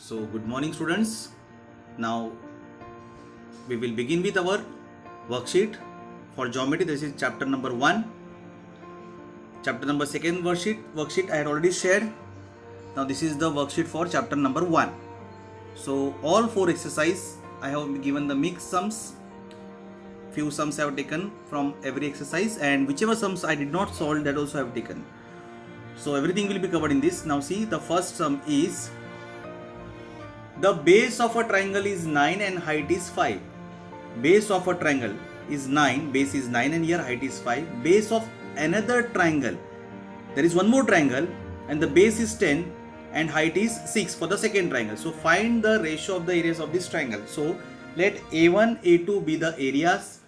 So good morning students. Now we will begin with our worksheet for geometry. This is chapter number 1. Chapter number 2 worksheet I had already shared. Now this is the worksheet for chapter number 1. So all 4 exercises I have given the mixed sums. Few sums I have taken from every exercise, and whichever sums I did not solve, that also I have taken. So everything will be covered in this. Now see, the first sum is the base of a triangle is 9 and height is 5. Base of a triangle is 9, base is 9 and here height is 5. Base of another triangle, there is one more triangle and the base is 10 and height is 6 for the second triangle. So find the ratio of the areas of this triangle. So let A1, A2 be the areas,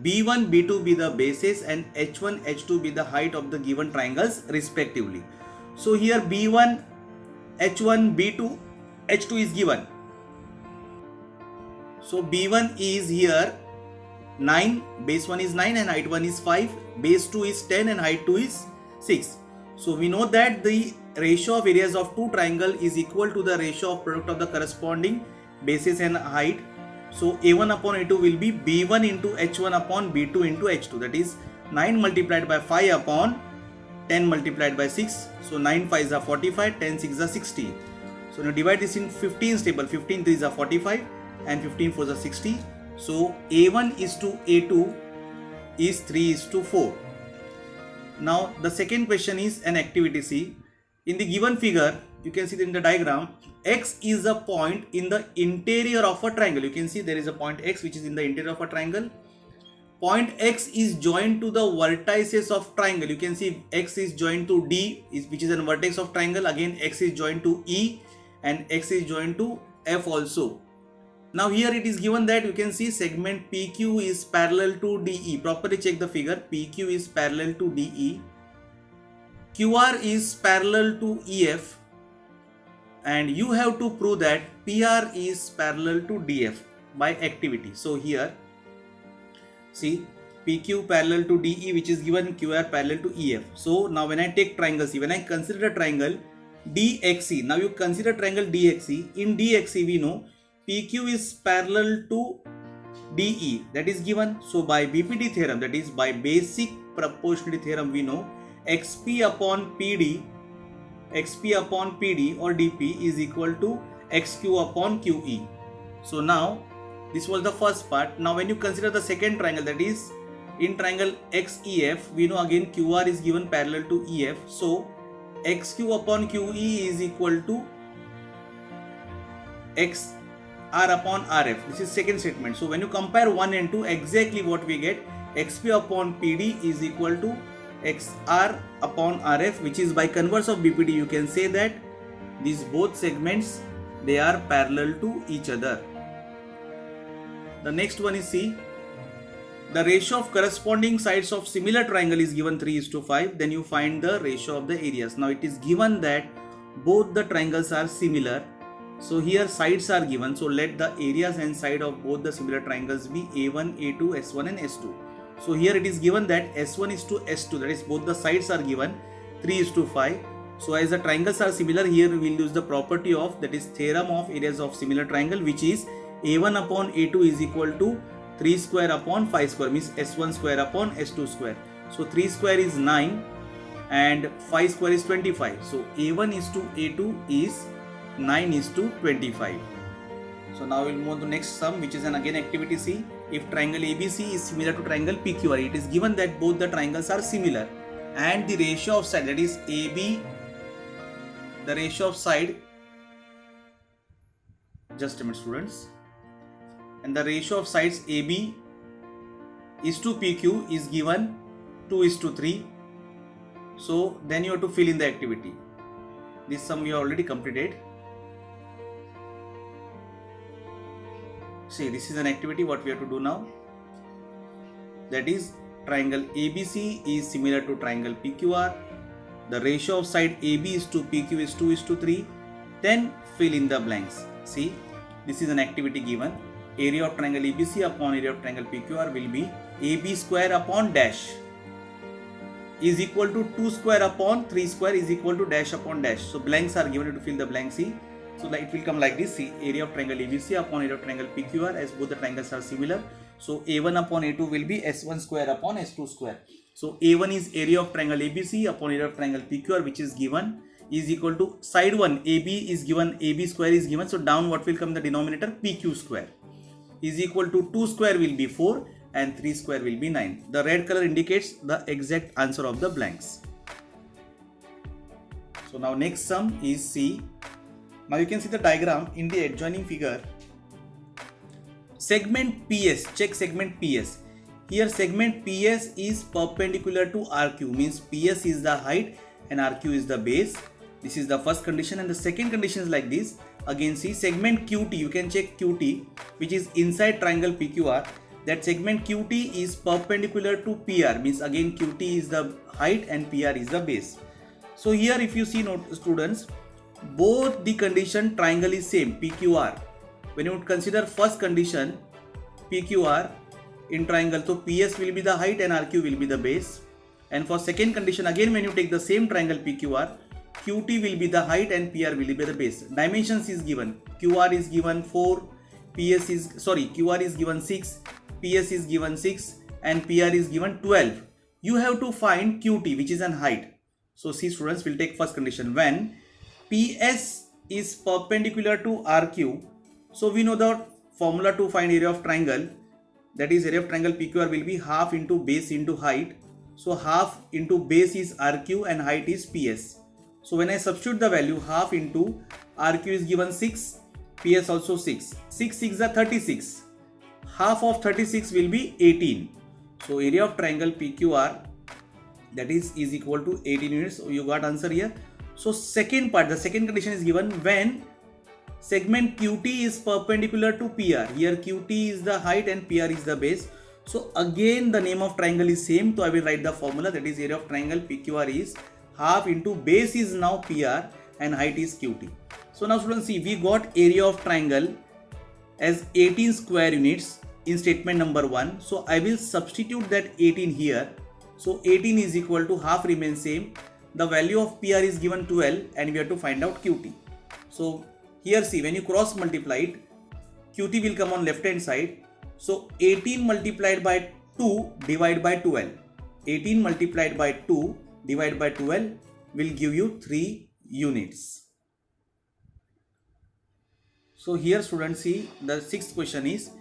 B1, B2 be the bases, and H1, H2 be the height of the given triangles respectively. So here B1, H1, B2, H2 is given. So B1 is here 9, base 1 is 9 and height 1 is 5, base 2 is 10 and height 2 is 6. So we know that the ratio of areas of two triangle is equal to the ratio of product of the corresponding bases and height. So A1 upon A2 will be B1 into H1 upon B2 into H2, that is 9 multiplied by 5 upon 10 multiplied by 6. So 9 5s are 45, 10 6 are 60. So now divide this in 15 table, 15 3s are 45 and 15 4s are 60. So A1 is to A2 is 3 is to 4. Now the second question is an activity C. In the given figure, you can see in the diagram, X is a point in the interior of a triangle. You can see there is a point X which is in the interior of a triangle. Point X is joined to the vertices of triangle. You can see X is joined to D, which is a vertex of triangle. Again X is joined to E and X is joined to F also. Now here it is given that you can see segment PQ is parallel to DE. Properly check the figure. PQ is parallel to DE. QR is parallel to EF. And you have to prove that PR is parallel to DF by activity. So here, see, PQ parallel to DE, which is given, QR parallel to EF. So now when I take triangle C, when I consider a triangle DXE, now you consider triangle DXE. In DXE we know PQ is parallel to DE, that is given. So by BPD theorem, that is by basic proportionality theorem, we know XP upon PD or DP is equal to XQ upon QE. So now this was the first part. Now when you consider the second triangle, that is in triangle XEF, we know again QR is given parallel to EF. So XQ upon QE is equal to XR upon RF. This is second statement. So when you compare 1 and 2, exactly what we get, XP upon PD is equal to XR upon RF, which is by converse of BPD. You can say that these both segments, they are parallel to each other. The next one is C. The ratio of corresponding sides of similar triangle is given 3:5. Then you find the ratio of the areas. Now it is given that both the triangles are similar. So here sides are given. So let the areas and side of both the similar triangles be A1, A2, S1 and S2. So here it is given that S1 is to S2, that is both the sides are given 3:5. So as the triangles are similar, here we will use the property of, that is theorem of areas of similar triangle, which is A1 upon A2 is equal to 3 square upon 5 square, means S1 square upon S2 square. So 3 square is 9 and 5 square is 25. So A1 is to A2 is 9 is to 25. So now we will move on to next sum, which is an again activity C. If triangle ABC is similar to triangle PQR, it is given that both the triangles are similar and the ratio of side, that is AB, the ratio of side, just a minute students, and the ratio of sides AB is to PQ is given 2:3. So then you have to fill in the activity. This sum we have already completed. See, this is an activity what we have to do now. That is triangle ABC is similar to triangle PQR. The ratio of side AB is to PQ is 2:3. Then fill in the blanks. See, this is an activity given. Area of triangle ABC upon area of triangle PQR will be AB square upon dash is equal to 2 square upon 3 square is equal to dash upon dash. So blanks are given to fill the blank. See, So like it will come like this. See, area of triangle ABC upon area of triangle PQR, as both the triangles are similar. So A1 upon A2 will be S1 square upon S2 square. So A1 is area of triangle ABC upon area of triangle PQR, which is given, is equal to side 1 AB is given, AB square is given. So down what will come the denominator? PQ square is equal to 2 square will be 4 and 3 square will be 9. The red color indicates the exact answer of the blanks. So now next sum is C. Now you can see the diagram in the adjoining figure. Segment PS, check segment PS. Here segment PS is perpendicular to RQ, means PS is the height and RQ is the base. This is the first condition, and the second condition is like this. Again see segment QT, you can check QT, which is inside triangle PQR. That segment QT is perpendicular to PR, means again QT is the height and PR is the base. So here if you see, note students, both the condition triangle is same, PQR. When you would consider first condition PQR in triangle, so PS will be the height and RQ will be the base. And for second condition, again when you take the same triangle PQR, QT will be the height and PR will be the base. Dimensions is given. QR is given 4, QR is given 6, PS is given 6 and PR is given 12. You have to find QT, which is an height. So see students, will take first condition. When PS is perpendicular to RQ, so we know the formula to find area of triangle, that is area of triangle PQR will be half into base into height. So half into base is RQ and height is PS. So when I substitute the value, half into RQ is given 6, PS also 6. 6 6 are 36. Half of 36 will be 18. So area of triangle PQR, that is equal to 18 units. So you got answer here. So second part, the second condition is given when segment QT is perpendicular to PR. Here QT is the height and PR is the base. So again the name of triangle is same. So I will write the formula, that is area of triangle PQR is half into base is now PR and height is QT. So now students see, we got area of triangle as 18 square units in statement number 1. So I will substitute that 18 here. So 18 is equal to half remains same. The value of PR is given 12 and we have to find out QT. So here see, when you cross multiply it, QT will come on left hand side. So 18 multiplied by 2 divided by 12. 18 multiplied by 2 divided by 12 will give you 3 units. So here students see, the sixth question is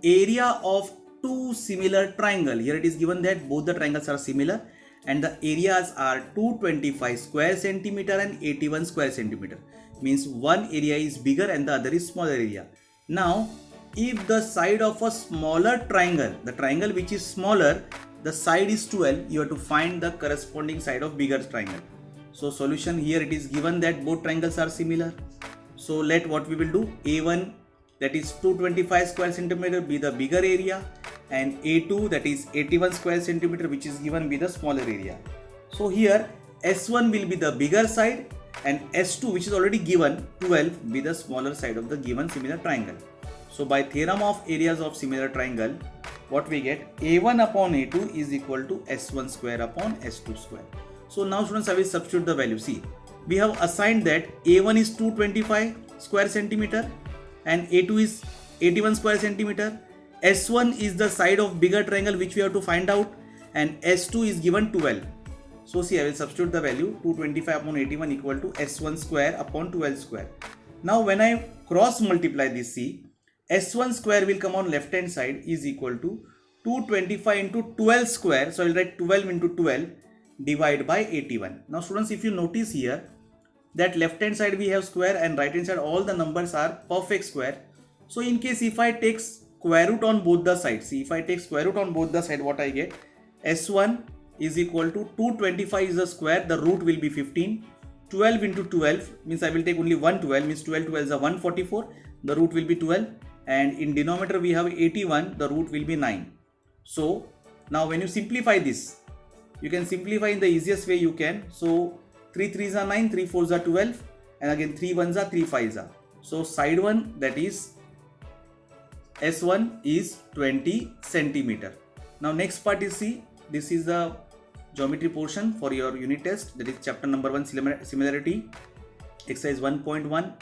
area of two similar triangle. Here it is given that both the triangles are similar and the areas are 225 square centimeter and 81 square centimeter. Means one area is bigger and the other is smaller area. Now if the side of a smaller triangle, the triangle which is smaller, the side is 12, you have to find the corresponding side of bigger triangle. So solution, here it is given that both triangles are similar. So let what we will do, A1 that is 225 square centimeter be the bigger area and A2 that is 81 square centimeter which is given be the smaller area. So here S1 will be the bigger side and S2 which is already given 12 be the smaller side of the given similar triangle. So by theorem of areas of similar triangle, what we get, A1 upon A2 is equal to S1 square upon S2 square. So now students, I will substitute the value. See, we have assigned that A1 is 225 square centimeter and A2 is 81 square centimeter. S1 is the side of bigger triangle which we have to find out and S2 is given 12. So see, I will substitute the value 225 upon 81 equal to S1 square upon 12 square. Now when I cross multiply this, see, S1 square will come on left hand side is equal to 225 into 12 square. So I will write 12 into 12 divide by 81. Now students, if you notice here that left hand side we have square and right hand side all the numbers are perfect square. So in case if I take square root on both the sides, see, if I take square root on both the side, what I get, S1 is equal to 225 is a square, the root will be 15. 12 into 12 means I will take only one 12, means 12 12 is a 144, the root will be 12. And in denominator we have 81, the root will be 9. So now when you simplify this, you can simplify in the easiest way you can. So 3 3s are 9, 3 4s are 12 and again 3 1s are 3 5s are. So side 1 that is S1 is 20 centimeter. Now next part is see, this is the geometry portion for your unit test, that is chapter number 1 similarity, exercise 1.1.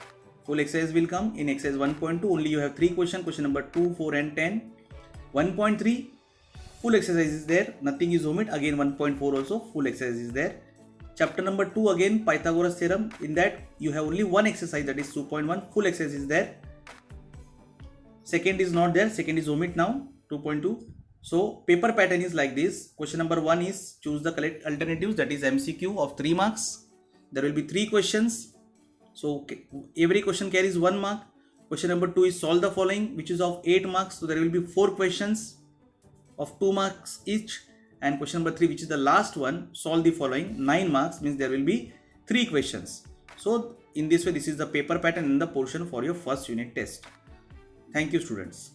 full exercise will come. In exercise 1.2 only you have 3 questions, question number 2, 4 and 10. 1.3 full exercise is there, nothing is omit. Again 1.4 also full exercise is there. Chapter number 2 again Pythagoras theorem. In that you have only one exercise, that is 2.1, full exercise is there. Second is not there, second is omit now, 2.2. So paper pattern is like this. Question number 1 is choose the correct alternatives, that is MCQ of 3 marks. There will be 3 questions. So every question carries 1 mark. Question number 2 is solve the following, which is of 8 marks. So there will be 4 questions of 2 marks each. And question number 3, which is the last one, solve the following, 9 marks, means there will be 3 questions. So in this way, this is the paper pattern in the portion for your first unit test. Thank you, students.